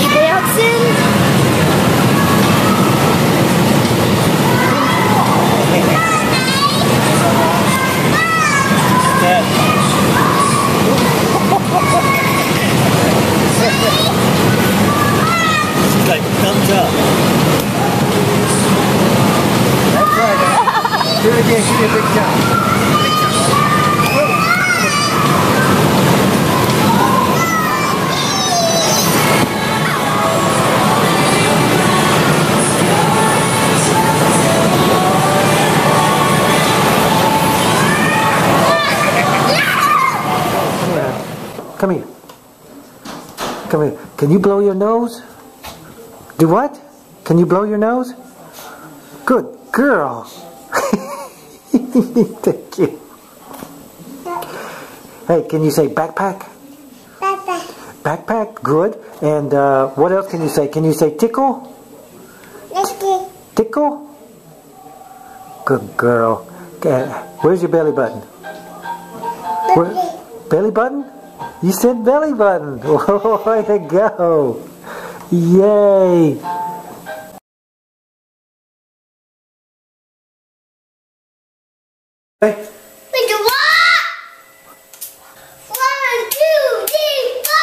you going out soon? She's like, thumbs up. That's right. Do it again. She did a big jump. Come here. Come here. Can you blow your nose? Do what? Can you blow your nose? Good girl. Thank you. Hey, can you say backpack? Backpack. Backpack, good. And what else can you say? Can you say tickle? Tickle? Good girl. Okay. Where's your belly button? Where? Belly button? You said belly button. Oh, way to go. Yay. Hey. Wait, what? 1, 2, 3, go!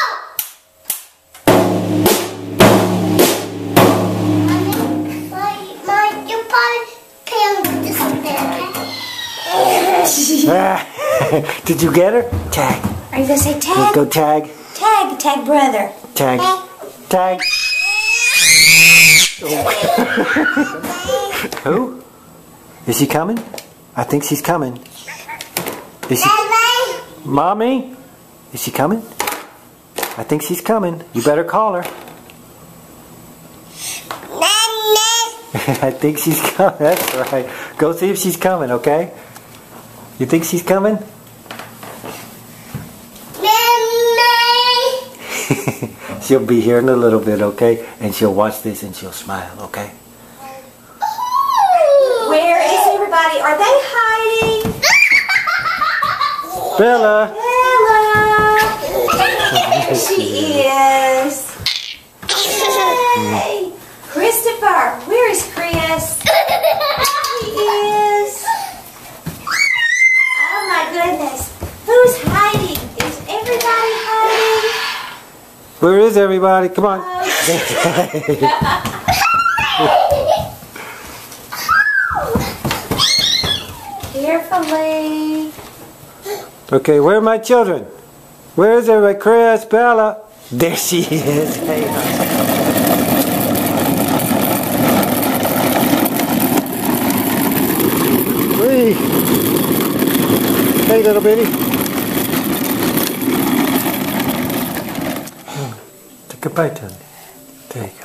You probably play with this bit, okay? Did you get her? Tag. Are you gonna say tag? Let's go tag. Tag, tag brother. Tag. Tag. Who? Is she coming? I think she's coming. Is she? Mommy? Is she coming? I think she's coming. You better call her. I think she's coming. That's right. Go see if she's coming, okay? You think she's coming? She'll be here in a little bit, okay? And she'll watch this and she'll smile, okay? Where is everybody? Are they hiding? Bella! Bella! There she is. Hey! Christopher! Where is Chris? He is. Oh my goodness. Who's hiding? Is everybody hiding? Where is everybody? Come on. Carefully. Okay, where are my children? Where is everybody? Chris, Bella. There she is. Hey. Whee. Hey, little bitty. Say goodbye to me. There you go.